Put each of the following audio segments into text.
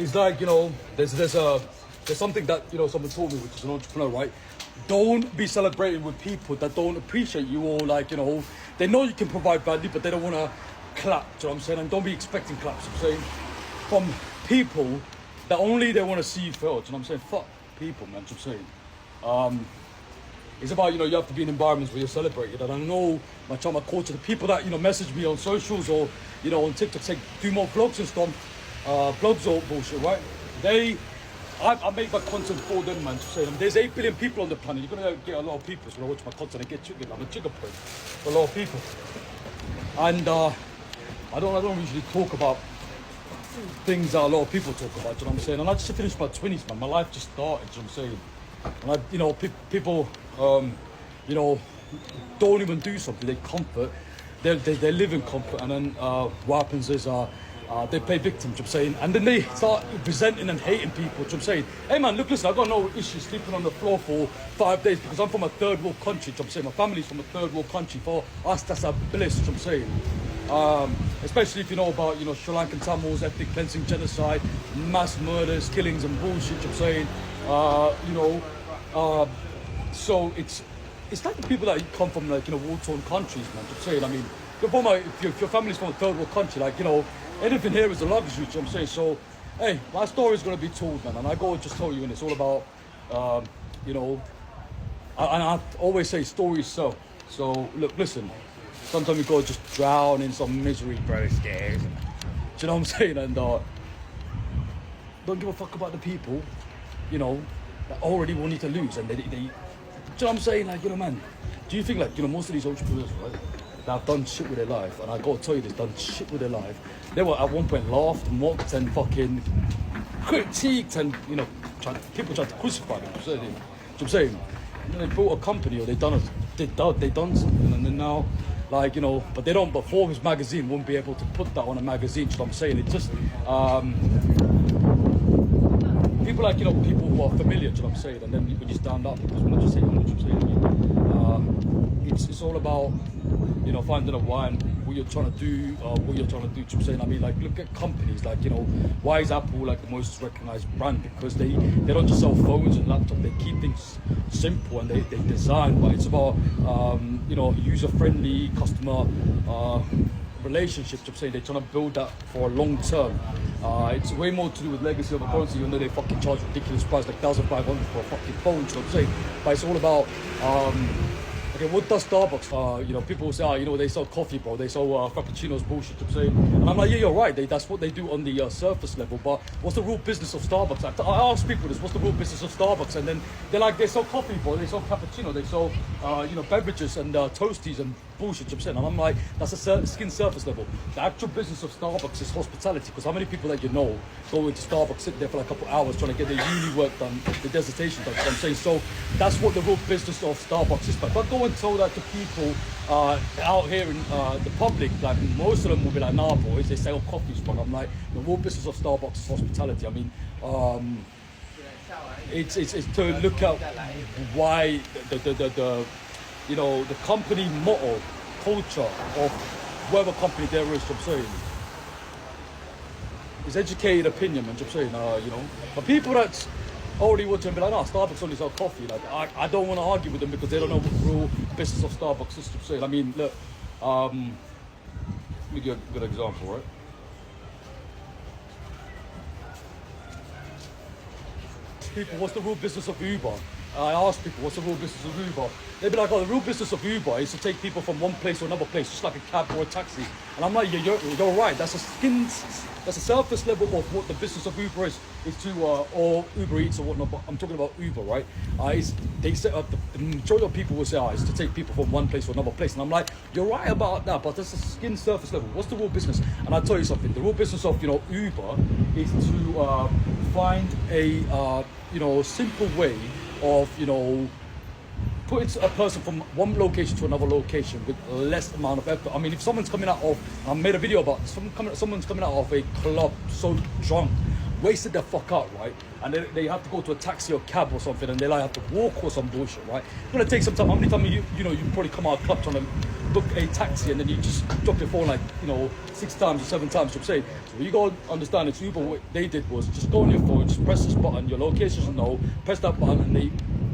it's like, there's something that, someone told me, which is an entrepreneur, right? Don't be celebrating with people that don't appreciate you, or like, they know you can provide value, but they don't want to clap, do you know what I'm saying? And don't be expecting claps, I'm saying, from people that only they want to see you fail, do you know what I'm saying? Fuck people, man, do you know what I'm saying? It's about, you have to be in environments where you're celebrated. And I know my culture, the people that, message me on socials or, on TikTok, say, do more vlogs and stuff, vlogs or bullshit, right? I make my content for them, man, to say, there's 8 billion people on the planet. You're going to get a lot of people who watch my content and get triggered. I'm a trigger point for a lot of people. And I don't usually talk about things that a lot of people talk about, do you know what I'm saying? And I just finished my 20s, man. My life just started, do you know what I'm saying? And people, don't even do something. They comfort. They live in comfort, and then what happens is they play victim, do you know what I'm saying? And then they start resenting and hating people, do you know what I'm saying? Hey man, look, listen, I got no issue sleeping on the floor for 5 days because I'm from a third world country, do you know what I'm saying? My family's from a third world country. For us, that's a bliss, do you know what I'm saying? Especially if you know about, Sri Lankan Tamils, ethnic cleansing, genocide, mass murders, killings and bullshit, do you know what I'm saying? So it's like the people that come from, like, war-torn countries, man, do you know what I'm saying? I mean, if your family's from a third world country, like, anything here is a luxury, do you know what I'm saying? So, hey, my story is going to be told, man, and I go and just tell you, and it's all about, and I always say stories sell. So, look, listen, sometimes you go just drown in some misery, bro, scares. Do you know what I'm saying? And don't give a fuck about the people, that already want you to lose, and they do you know what I'm saying? Like, man, do you think, like, most of these entrepreneurs, right, that have done shit with their life, and I gotta tell you this, done shit with their life, they were at one point laughed, mocked, and fucking critiqued, and, people tried to crucify them, do you know what I'm saying? And then they built a company, or they done something, and then now, like, but they don't, but Forbes magazine won't be able to put that on a magazine, do you know what I'm saying? It just, people like, people who are familiar, do you know what I'm saying? And then when you stand up, because when I just say, what I'm saying, it's all about, finding a why and what you're trying to do, do you know what I'm saying? I mean, like, look at companies, like, why is Apple, like, the most recognized brand? Because they don't just sell phones and laptops, they keep things simple, and they design, but it's about, user-friendly customer relationships, I'm saying. They're trying to build that for a long term. It's way more to do with legacy of a currency, even though they fucking charge ridiculous price, like 1,500 for a fucking phone, you know what I'm saying? But it's all about, okay, what does Starbucks? People will say, they sell coffee, bro. They sell frappuccinos, bullshit, you know what I'm saying? And I'm like, yeah, you're right. That's what they do on the surface level. But what's the real business of Starbucks? I ask people this, what's the real business of Starbucks? And then they're like, they sell coffee, bro. They sell cappuccino. They sell, beverages and toasties and bullshit, you know what I'm saying? And I'm like, that's a skin surface level. The actual business of Starbucks is hospitality. Because how many people that go into Starbucks, sit there for like a couple hours trying to get their uni work done, their dissertation done, you know what I'm saying? So that's what the real business of Starbucks is. But if I go and tell that to people out here in the public, like, most of them will be like, nah, boys, they sell coffees, but I'm like, the real business of Starbucks is hospitality. I mean, it's to look at why the company motto, culture of whatever company there is, you know what I'm saying, is educated opinion, man, you know what I'm saying, but people that's already watch and be like, no, Starbucks only sell coffee. Like, I don't want to argue with them because they don't know what the real business of Starbucks is, to say. I mean, look, let me give a good example, right? People, what's the real business of Uber? I ask people, what's the real business of Uber? They'd be like, oh, the real business of Uber is to take people from one place to another place, just like a cab or a taxi. And I'm like, yeah, you're right. That's a surface level of what the business of Uber is to, or Uber Eats or whatnot. But I'm talking about Uber, right? They set up, the majority of people will say, it's to take people from one place to another place. And I'm like, you're right about that, but that's a skin surface level. What's the real business? And I'll tell you something. The real business of, Uber is to find a, simple way of, putting a person from one location to another location with less amount of effort. I mean, if someone's coming out of, I made a video about this, someone's coming out of a club so drunk, wasted the fuck out, right? And they have to go to a taxi or cab or something, and they like have to walk or some bullshit, right? It's gonna take some time. How many times you probably come out of club trying to book a taxi, and then you just drop your phone like 6 times or 7 times. I'm saying, so you gotta understand it's Uber. What they did was just go on your phone, just press this button, your location's no, press that button, and they.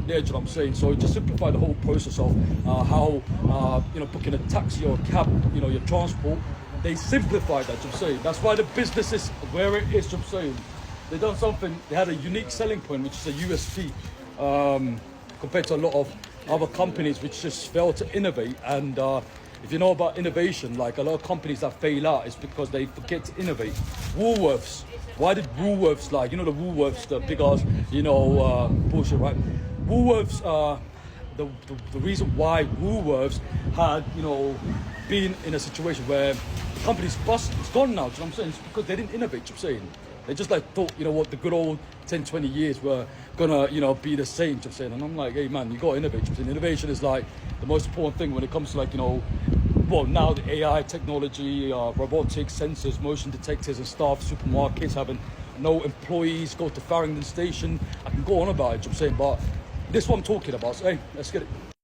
Yeah, you know what I'm saying? So it just simplified the whole process of how booking a taxi or a cab, your transport. They simplified that, you know what I'm saying? That's why the business is where it is, you know what I'm saying? They done something, they had a unique selling point, which is a USP, compared to a lot of other companies which just fail to innovate. And if you know about innovation, like a lot of companies that fail out is because they forget to innovate. Woolworths, why did Woolworths, like, the Woolworths, the big ass, bullshit, right? Woolworths, the reason why Woolworths had, been in a situation where the company's bust, it's gone now, do you know what I'm saying? It's because they didn't innovate, you know what I'm saying? They just thought, what, the good old 10, 20 years were gonna, be the same, you know what I'm saying? And I'm like, hey man, you gotta innovate, you know what I'm saying? Innovation is like the most important thing when it comes to well, now the AI technology, robotics, sensors, motion detectors and stuff, supermarkets having no employees, go to Farringdon Station. I can go on about it, you know what I'm saying? But this is what I'm talking about. So, hey, let's get it.